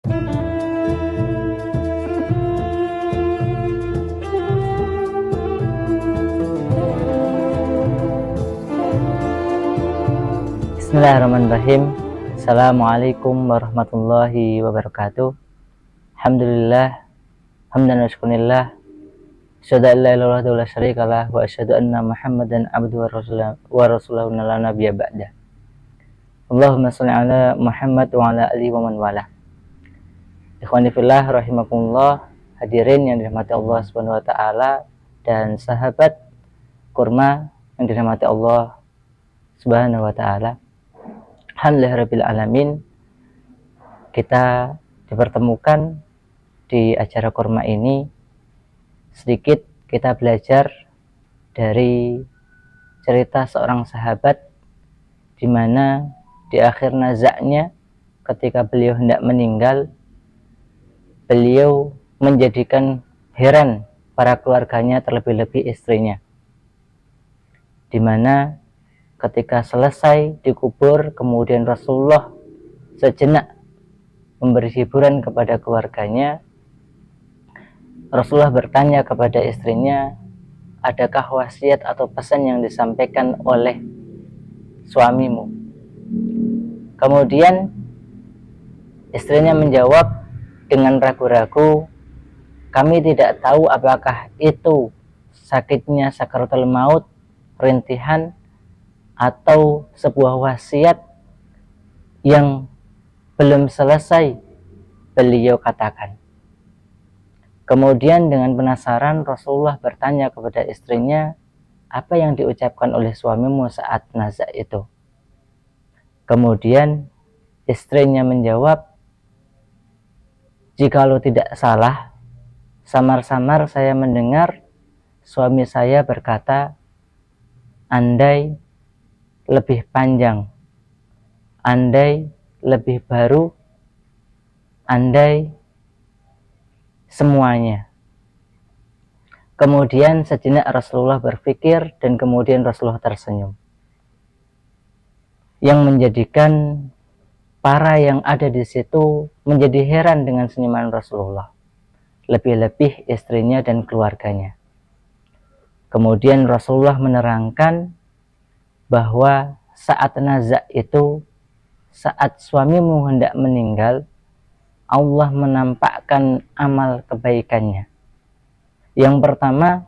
Bismillahirrahmanirrahim. Assalamualaikum warahmatullahi wabarakatuh. Alhamdulillah, hamdan wa syukurillah, asyhadu an la ilaha illallah wa la syarikalah, wa asyhadu anna Muhammadan abduhu wa rasuluhu la nabiyya ba'da. Allahumma shalli ala Muhammad wa ala alihi wa man wala. Ikhwani fillah rahimakumullah, hadirin yang dirahmati Allah Subhanahu wa taala dan sahabat kurma yang dirahmati Allah Subhanahu wa taala. Alhamdulillahirabbil alamin, kita dipertemukan di acara kurma ini. Sedikit kita belajar dari cerita seorang sahabat di mana di akhir nazaknya ketika beliau hendak meninggal, beliau menjadikan heran para keluarganya, terlebih-lebih istrinya, di mana ketika selesai dikubur, kemudian Rasulullah sejenak memberi hiburan kepada keluarganya. Rasulullah bertanya kepada istrinya, adakah wasiat atau pesan yang disampaikan oleh suamimu? Kemudian istrinya menjawab dengan ragu-ragu, kami tidak tahu apakah itu sakitnya sakaratul maut, rintihan, atau sebuah wasiat yang belum selesai beliau katakan. Kemudian dengan penasaran Rasulullah bertanya kepada istrinya, apa yang diucapkan oleh suamimu saat nazak itu? Kemudian istrinya menjawab, jikalau tidak salah, samar-samar saya mendengar suami saya berkata, andai lebih panjang, andai lebih baru, andai semuanya. Kemudian sejenak Rasulullah berpikir dan kemudian Rasulullah tersenyum, yang menjadikan para yang ada di situ menjadi heran dengan senyuman Rasulullah, lebih-lebih istrinya dan keluarganya. Kemudian Rasulullah menerangkan bahwa saat nazak itu, saat suamimu hendak meninggal, Allah menampakkan amal kebaikannya. Yang pertama,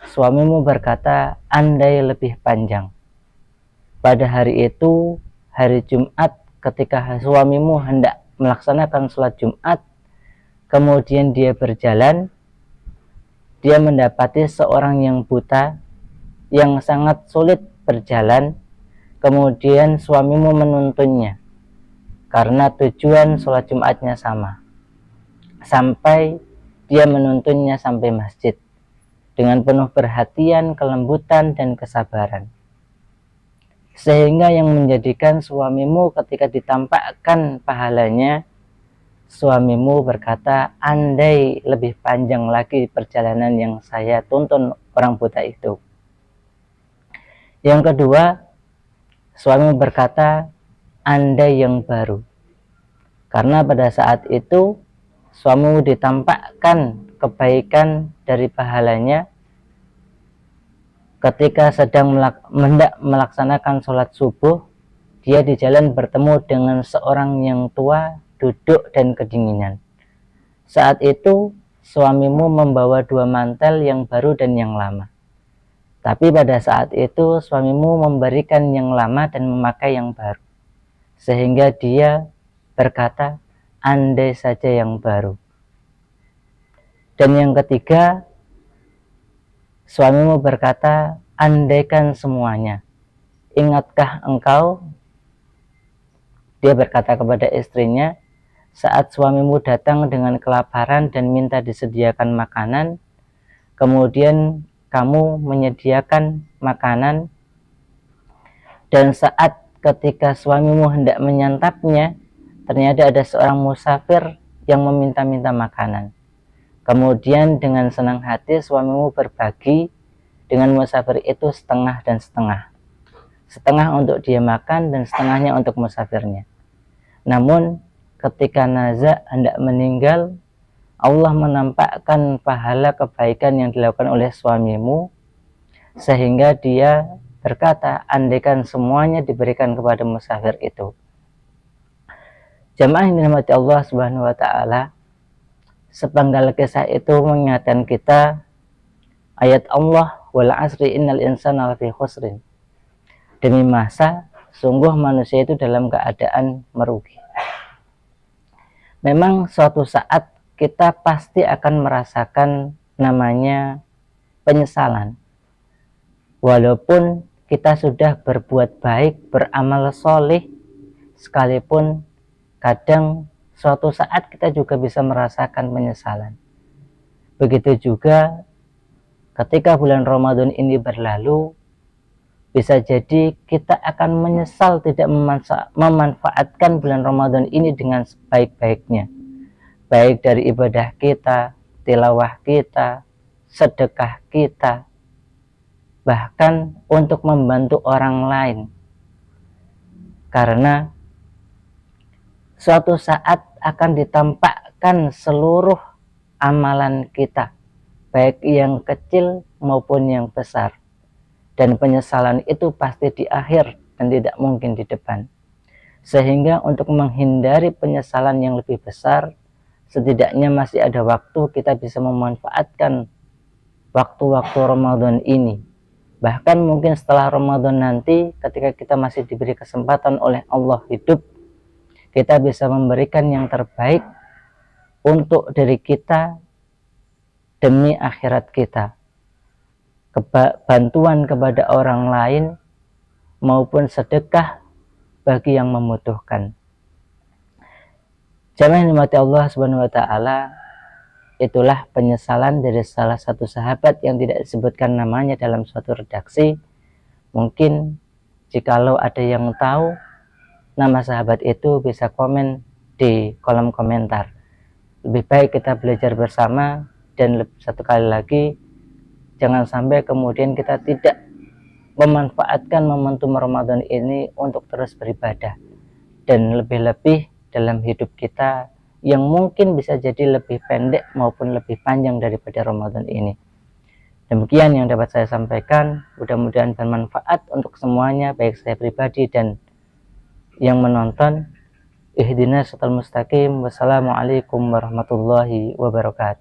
suamimu berkata, andai lebih panjang. Pada hari itu, hari Jumat, ketika suamimu hendak melaksanakan sholat Jumat, kemudian dia berjalan, dia mendapati seorang yang buta, yang sangat sulit berjalan, kemudian suamimu menuntunnya karena tujuan sholat Jumatnya sama, sampai dia menuntunnya sampai masjid dengan penuh perhatian, kelembutan, dan kesabaran, sehingga yang menjadikan suamimu ketika ditampakkan pahalanya, suamimu berkata, andai lebih panjang lagi perjalanan yang saya tuntun orang buta itu. Yang kedua, suami berkata, andai yang baru. Karena pada saat itu, suamimu ditampakkan kebaikan dari pahalanya ketika sedang melaksanakan sholat subuh, dia di jalan bertemu dengan seorang yang tua, duduk dan kedinginan. Saat itu, suamimu membawa 2 mantel yang baru dan yang lama. Tapi pada saat itu suamimu memberikan yang lama dan memakai yang baru, sehingga dia berkata, andai saja yang baru. Dan yang ketiga, suamimu berkata, andaikan semuanya. Ingatkah engkau? Dia berkata kepada istrinya, saat suamimu datang dengan kelaparan dan minta disediakan makanan, kemudian kamu menyediakan makanan, dan saat ketika suamimu hendak menyantapnya, ternyata ada seorang musafir yang meminta-minta makanan. Kemudian dengan senang hati suamimu berbagi dengan musafir itu setengah dan setengah. Setengah untuk dia makan dan setengahnya untuk musafirnya. Namun ketika naza hendak meninggal, Allah menampakkan pahala kebaikan yang dilakukan oleh suamimu, sehingga dia berkata, andaikan semuanya diberikan kepada musafir itu. Jamaah yang dirahmati Allah Subhanahu wa taala, sepenggal kisah itu mengingatkan kita ayat Allah, wal asri innal insana lafi khusrin. Demi masa, sungguh manusia itu dalam keadaan merugi. Memang suatu saat kita pasti akan merasakan namanya penyesalan. Walaupun kita sudah berbuat baik, beramal soleh, sekalipun kadang suatu saat kita juga bisa merasakan penyesalan. Begitu juga ketika bulan Ramadan ini berlalu, bisa jadi kita akan menyesal tidak memanfaatkan bulan Ramadan ini dengan sebaik-baiknya. Baik dari ibadah kita, tilawah kita, sedekah kita, bahkan untuk membantu orang lain. Karena suatu saat akan ditampakkan seluruh amalan kita, baik yang kecil maupun yang besar. Dan penyesalan itu pasti di akhir dan tidak mungkin di depan. Sehingga untuk menghindari penyesalan yang lebih besar, setidaknya masih ada waktu kita bisa memanfaatkan waktu-waktu Ramadan ini. Bahkan mungkin setelah Ramadan nanti, ketika kita masih diberi kesempatan oleh Allah hidup, kita bisa memberikan yang terbaik untuk diri kita demi akhirat kita. Bantuan kepada orang lain maupun sedekah bagi yang membutuhkan. Jamaah yang dimati Allah Subhanahu wa taala, itulah penyesalan dari salah satu sahabat yang tidak disebutkan namanya dalam suatu redaksi. Mungkin jikalau ada yang tahu nama sahabat itu, bisa komen di kolom komentar. Lebih baik kita belajar bersama, dan satu kali lagi, jangan sampai kemudian kita tidak memanfaatkan momentum Ramadan ini untuk terus beribadah, dan lebih-lebih dalam hidup kita yang mungkin bisa jadi lebih pendek maupun lebih panjang daripada Ramadan ini. Demikian yang dapat saya sampaikan, mudah-mudahan bermanfaat untuk semuanya, baik saya pribadi dan yang menonton. Ihdinas siratal mustaqim. Wassalamualaikum warahmatullahi wabarakatuh.